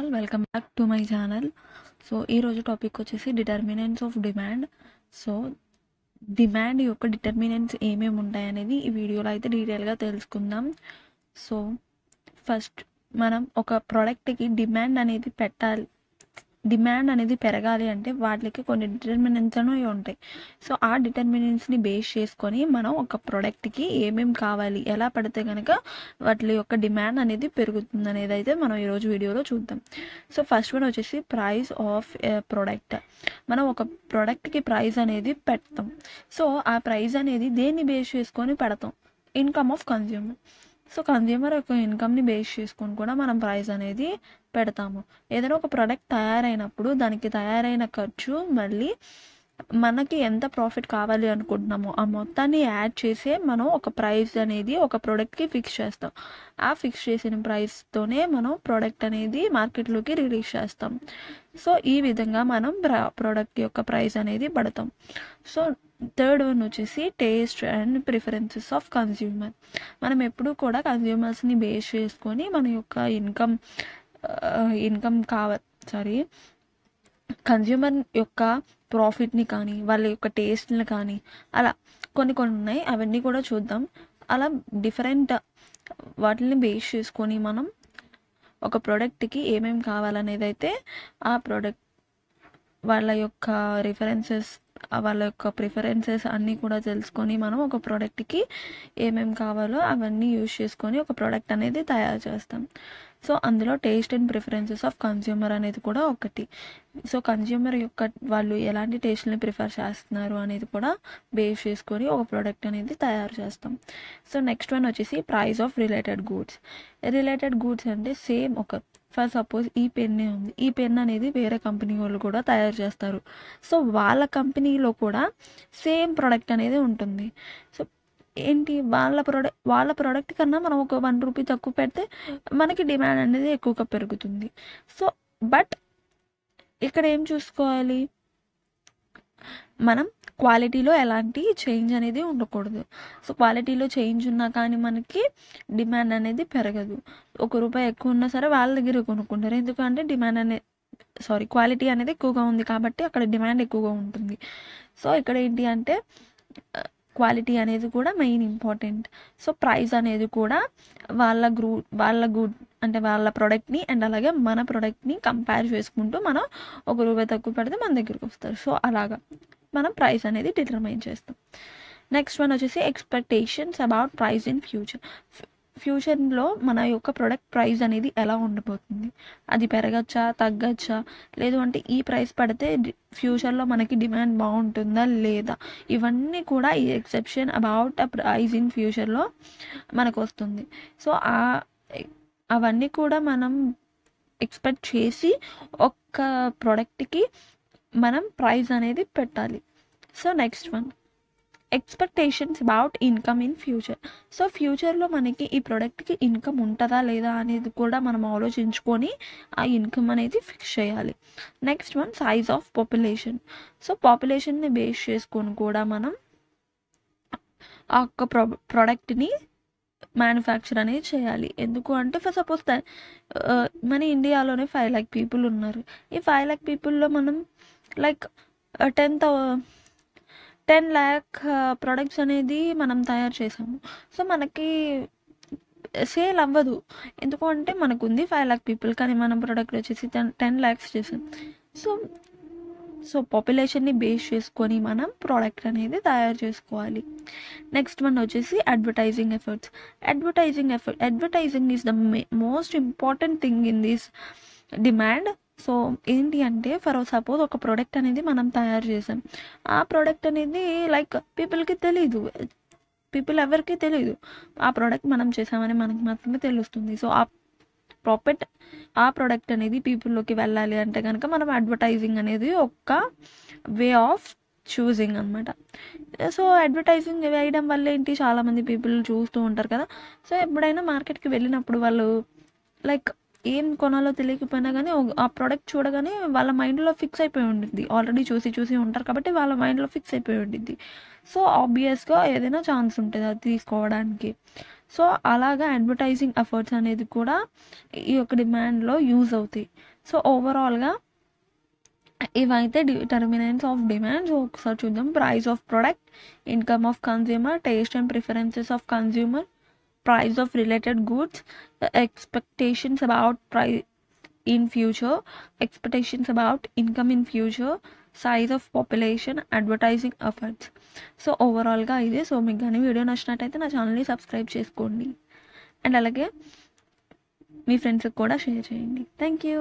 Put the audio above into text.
All welcome back to my channel. So ఈరోజు topic వచ్చేసి determinants of demand. So demand యొక్క determinants ఏమేమి ఉంటాయి అనేది ఈ వీడియోలో అయితే డీటెయిల్గా తెలుసుకుందాం. సో ఫస్ట్ మనం ఒక ప్రోడక్ట్కి డిమాండ్ అనేది పెరగాలి అంటే వాటికి కొన్ని డిటర్మినెంట్స్ అనేవి ఉంటాయి. సో ఆ డిటర్మినెంట్స్ని బేస్ చేసుకొని మనం ఒక ప్రోడక్ట్కి ఏమేమి కావాలి, ఎలా పడితే కనుక వాటి యొక్క డిమాండ్ అనేది పెరుగుతుంది అనేది అయితే మనం ఈరోజు వీడియోలో చూద్దాం. సో ఫస్ట్ వన్ వచ్చేసి ప్రైస్ ఆఫ్ ప్రోడక్ట్. మనం ఒక ప్రోడక్ట్కి ప్రైస్ అనేది పెడతాం. సో ఆ ప్రైస్ అనేది దేన్ని బేస్ చేసుకొని పెడతాం? Income of consumer. So consumer యొక్క ఇన్కమ్ని బేస్ చేసుకొని కూడా మనం ప్రైస్ అనేది పెడతాము. ఏదైనా ఒక ప్రోడక్ట్ తయారైనప్పుడు దానికి తయారైన ఖర్చు మళ్ళీ మనకి ఎంత ప్రాఫిట్ కావాలి అనుకుంటున్నామో ఆ మొత్తాన్ని యాడ్ చేసే మనం ఒక ప్రైస్ అనేది ఒక ప్రోడక్ట్కి ఫిక్స్ చేస్తాం. ఆ ఫిక్స్ చేసిన ప్రైస్తోనే మనం ప్రోడక్ట్ అనేది మార్కెట్లోకి రిలీజ్ చేస్తాం. సో ఈ విధంగా మనం ప్రోడక్ట్ యొక్క ప్రైస్ అనేది పడతాం. సో థర్డ్ వన్ వచ్చేసి taste and preferences of consumer. మనం ఎప్పుడు కూడా కన్జ్యూమర్స్ని బేస్ చేసుకొని మన యొక్క కన్జ్యూమర్ యొక్క ప్రాఫిట్ని కానీ వాళ్ళ యొక్క టేస్ట్ని కానీ అలా కొన్ని ఉన్నాయి, అవన్నీ కూడా చూద్దాం. అలా డిఫరెంట్ వాటిని బేస్ చేసుకొని మనం ఒక ప్రోడక్ట్కి ఏమేమి కావాలనేది అయితే ఆ ప్రోడక్ట్ వాళ్ళ యొక్క ప్రిఫరెన్సెస్ అన్నీ కూడా తెలుసుకొని మనం ఒక ప్రోడక్ట్కి ఏమేమి కావాలో అవన్నీ యూజ్ చేసుకొని ఒక ప్రోడక్ట్ అనేది తయారు చేస్తాం. సో అందులో taste and preferences of consumer అనేది కూడా ఒకటి. సో కన్జ్యూమర్ యొక్క వాళ్ళు ఎలాంటి టేస్ట్ని ప్రిఫర్ చేస్తున్నారు అనేది కూడా బేస్ చేసుకొని ఒక ప్రోడక్ట్ అనేది తయారు చేస్తాం. సో నెక్స్ట్ వన్ వచ్చేసి price of related goods. Related goods అంటే సేమ్ ఫర్ సపోజ్ ఈ పెన్నే ఉంది. ఈ పెన్ అనేది వేరే కంపెనీ వాళ్ళు కూడా తయారు చేస్తారు. సో వాళ్ళ కంపెనీలో కూడా సేమ్ ప్రోడక్ట్ అనేది ఉంటుంది. సో ఏంటి వాళ్ళ ప్రోడక్ట్ కన్నా మనం ఒక 1 రూపీ తక్కువ పెడితే మనకి డిమాండ్ అనేది ఎక్కువగా పెరుగుతుంది. సో బట్ ఇక్కడ ఏం చూసుకోవాలి, మనం క్వాలిటీలో ఎలాంటి చేంజ్ అనేది ఉండకూడదు. సో క్వాలిటీలో చేంజ్ ఉన్నా కానీ మనకి డిమాండ్ అనేది పెరగదు. 1 రూపాయి ఎక్కువ ఉన్నా సరే వాళ్ళ దగ్గర కొనుక్కుంటారు, ఎందుకంటే క్వాలిటీ అనేది ఎక్కువగా ఉంది కాబట్టి అక్కడ డిమాండ్ ఎక్కువగా ఉంటుంది. సో ఇక్కడ ఏంటి అంటే క్వాలిటీ అనేది కూడా మెయిన్ ఇంపార్టెంట్. సో ప్రైస్ అనేది కూడా వాళ్ళ గుడ్ అంటే వాళ్ళ ప్రోడక్ట్ని అండ్ అలాగే మన ప్రోడక్ట్ని కంపేర్ చేసుకుంటూ మనం 1 రూపాయి తక్కువ పెడితే మన దగ్గరికి వస్తారు. సో అలాగా మనం ప్రైస్ అనేది డిటర్మైన్ చేస్తాం. నెక్స్ట్ వన్ వచ్చేసి ఎక్స్పెక్టేషన్స్ అబౌట్ ప్రైస్ ఇన్ ఫ్యూచర్లో మన యొక్క ప్రోడక్ట్ ప్రైస్ అనేది ఎలా ఉండబోతుంది, అది పెరగచ్చా తగ్గచ్చా, లేదు అంటే ఈ ప్రైస్ పడితే ఫ్యూచర్లో మనకి డిమాండ్ బాగుంటుందా లేదా, ఇవన్నీ కూడా ఈ exception about a price in ఫ్యూచర్లో మనకు వస్తుంది. సో అవన్నీ కూడా మనం ఎక్స్పెక్ట్ చేసి ఒక ప్రోడక్ట్కి మనం ప్రైస్ అనేది పెట్టాలి. So next one expectations about income in future. So ఫ్యూచర్లో మనకి ఈ ప్రోడక్ట్కి ఇన్కమ్ ఉంటుందా లేదా అనేది కూడా మనం ఆలోచించుకొని ఆ ఇన్కమ్ అనేది ఫిక్స్ చేయాలి. Next one size of population. So పాపులేషన్ని బేస్ చేసుకొని కూడా మనం ఆ యొక్క ప్రోడక్ట్ని మ్యానుఫ్యాక్చర్ అనేది చేయాలి. ఎందుకు అంటే ఫర్ సపోజ్ మన ఇండియాలోనే 5 lakh పీపుల్ ఉన్నారు. ఈ 5 lakh పీపుల్లో మనం లైక్ 10 lakh ప్రొడక్ట్స్ అనేది మనం తయారు చేసాము. సో మనకి సేల్ అవ్వదు, ఎందుకు అంటే మనకుంది 5 lakh పీపుల్ కానీ మనం ప్రోడక్ట్ వచ్చేసి 10 lakhs చేసాం. సో పాపులేషన్ని బేస్ చేసుకొని మనం ప్రోడక్ట్ అనేది తయారు చేసుకోవాలి. నెక్స్ట్ వన్ వచ్చేసి advertising efforts. Advertising is the most important thing in this demand. So ఏంటి అంటే ఫర్ సపోజ్ ఒక ప్రోడక్ట్ అనేది మనం తయారు చేసాం, ఆ ప్రోడక్ట్ అనేది లైక్ పీపుల్ ఎవరికి తెలీదు, ఆ ప్రోడక్ట్ మనం చేసామని మనకి మాత్రమే తెలుస్తుంది. సో ఆ ప్రోడక్ట్ అనేది పీపుల్లోకి వెళ్ళాలి అంటే కనుక మనం అడ్వర్టైజింగ్ అనేది ఒక వే ఆఫ్ చూసింగ్ అనమాట. సో అడ్వర్టైజింగ్ వేయడం వల్ల ఏంటి, చాలామంది పీపుల్ చూస్తూ ఉంటారు కదా. సో ఎప్పుడైనా మార్కెట్కి వెళ్ళినప్పుడు వాళ్ళు లైక్ ఏం కొనాలో తెలియకపోయినా కానీ ఆ ప్రోడక్ట్ చూడగానే వాళ్ళ మైండ్లో ఫిక్స్ అయిపోయి ఉండిద్ది. ఆల్రెడీ చూసి ఉంటారు కాబట్టి వాళ్ళ మైండ్లో ఫిక్స్ అయిపోయి ఉండిద్ది. సో ఆబ్వియస్గా ఏదైనా ఛాన్స్ ఉంటుంది అది తీసుకోవడానికి. సో అలాగా అడ్వర్టైజింగ్ ఎఫర్ట్స్ అనేది కూడా ఈ యొక్క డిమాండ్లో యూజ్ అవుతాయి. సో ఓవరాల్గా ఇవైతే డిటర్మినెంట్స్ ఆఫ్ డిమాండ్. సో ఒకసారి చూద్దాం. Price of product, income of consumer, taste and preferences of consumer, price of related goods, expectations about price in future, expectations about income in future, size of population, advertising efforts. So ఓవరాల్గా ఇదే. So మీకు కానీ video నచ్చినట్టయితే నా ఛానల్ని subscribe చేసుకోండి and అలాగే మీ ఫ్రెండ్స్కి కూడా షేర్ చేయండి. Thank you.